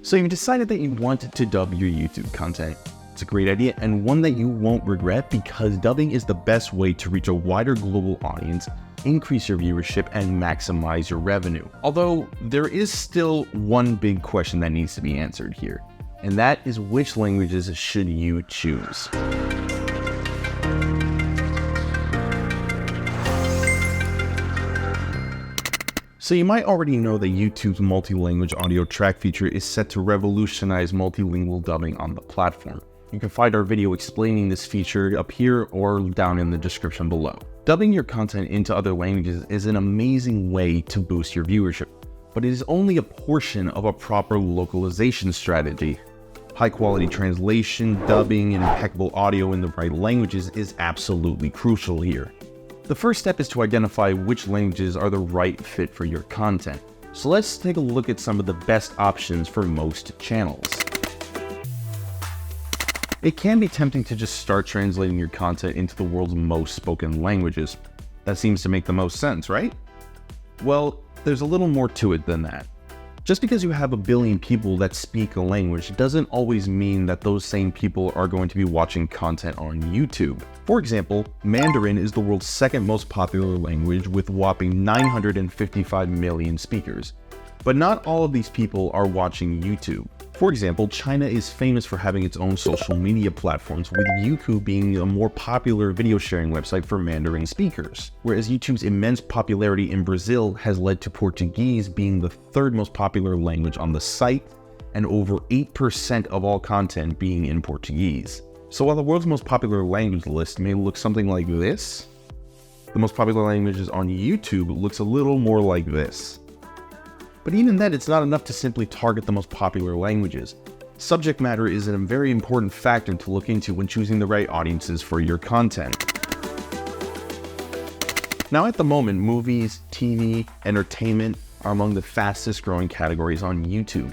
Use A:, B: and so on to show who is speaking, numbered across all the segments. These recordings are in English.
A: So you've decided that you want to dub your YouTube content. It's a great idea and one that you won't regret because dubbing is the best way to reach a wider global audience, increase your viewership, and maximize your revenue. Although there is still one big question that needs to be answered here, and that is which languages should you choose? So you might already know that YouTube's multi-language audio track feature is set to revolutionize multilingual dubbing on the platform. You can find our video explaining this feature up here or down in the description below. Dubbing your content into other languages is an amazing way to boost your viewership, but it is only a portion of a proper localization strategy. High-quality translation, dubbing, and impeccable audio in the right languages is absolutely crucial here. The first step is to identify which languages are the right fit for your content. So let's take a look at some of the best options for most channels. It can be tempting to just start translating your content into the world's most spoken languages. That seems to make the most sense, right? Well, there's a little more to it than that. Just because you have a billion people that speak a language doesn't always mean that those same people are going to be watching content on YouTube. For example, Mandarin is the world's second most popular language with a whopping 955 million speakers. But not all of these people are watching YouTube. For example, China is famous for having its own social media platforms, with Youku being a more popular video sharing website for Mandarin speakers. Whereas YouTube's immense popularity in Brazil has led to Portuguese being the third most popular language on the site, and over 8% of all content being in Portuguese. So while the world's most popular language list may look something like this, the most popular languages on YouTube looks a little more like this. But even then, it's not enough to simply target the most popular languages. Subject matter is a very important factor to look into when choosing the right audiences for your content. Now at the moment, movies, TV, entertainment are among the fastest growing categories on YouTube.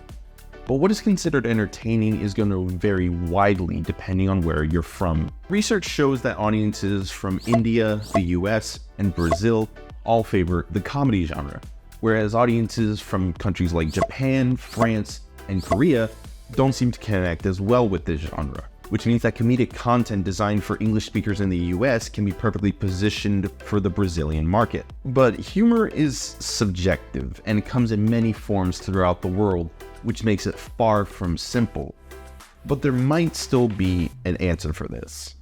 A: But what is considered entertaining is going to vary widely depending on where you're from. Research shows that audiences from India, the US, and Brazil all favor the comedy genre, whereas audiences from countries like Japan, France, and Korea don't seem to connect as well with this genre, which means that comedic content designed for English speakers in the US can be perfectly positioned for the Brazilian market. But humor is subjective and comes in many forms throughout the world, which makes it far from simple. But there might still be an answer for this.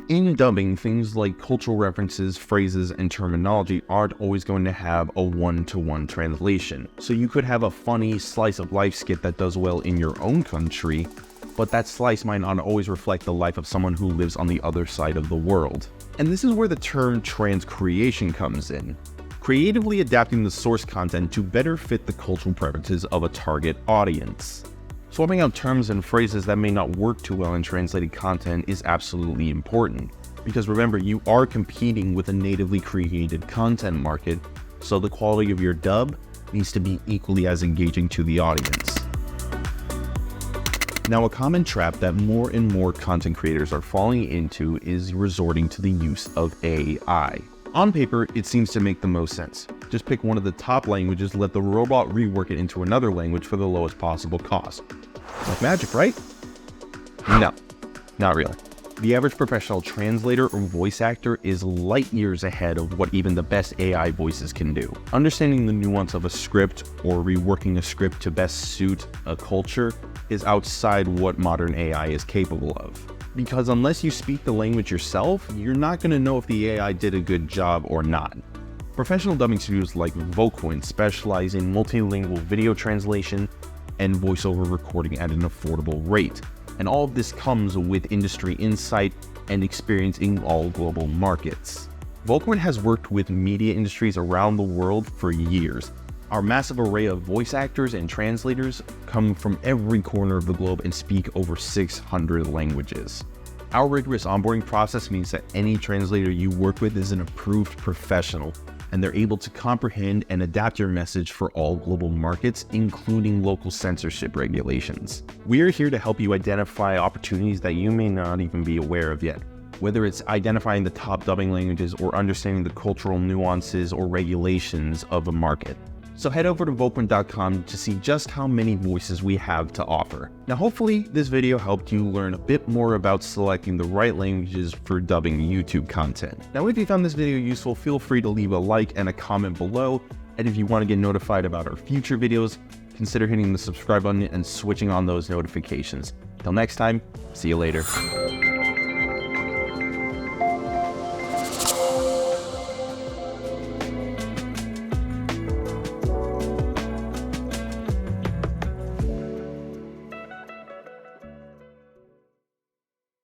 A: In dubbing, things like cultural references, phrases, and terminology aren't always going to have a one-to-one translation. So you could have a funny slice of life skit that does well in your own country, but that slice might not always reflect the life of someone who lives on the other side of the world. And this is where the term transcreation comes in. Creatively adapting the source content to better fit the cultural preferences of a target audience. Swapping out terms and phrases that may not work too well in translated content is absolutely important, because remember, you are competing with a natively created content market, so the quality of your dub needs to be equally as engaging to the audience. Now, a common trap that more and more content creators are falling into is resorting to the use of AI. On paper, it seems to make the most sense. Just pick one of the top languages, let the robot rework it into another language for the lowest possible cost. Like magic, right? No, not really. The average professional translator or voice actor is light years ahead of what even the best AI voices can do. Understanding the nuance of a script or reworking a script to best suit a culture is outside what modern AI is capable of. Because unless you speak the language yourself, you're not going to know if the AI did a good job or not. Professional dubbing studios like Voquent specialize in multilingual video translation and voiceover recording at an affordable rate. And all of this comes with industry insight and experience in all global markets. Voquent has worked with media industries around the world for years. Our massive array of voice actors and translators come from every corner of the globe and speak over 600 languages. Our rigorous onboarding process means that any translator you work with is an approved professional, and they're able to comprehend and adapt your message for all global markets, including local censorship regulations. We're here to help you identify opportunities that you may not even be aware of yet, whether it's identifying the top dubbing languages or understanding the cultural nuances or regulations of a market. So head over to Voquent.com to see just how many voices we have to offer. Now hopefully this video helped you learn a bit more about selecting the right languages for dubbing YouTube content. Now if you found this video useful, feel free to leave a like and a comment below. And if you want to get notified about our future videos, consider hitting the subscribe button and switching on those notifications. Till next time, see you later.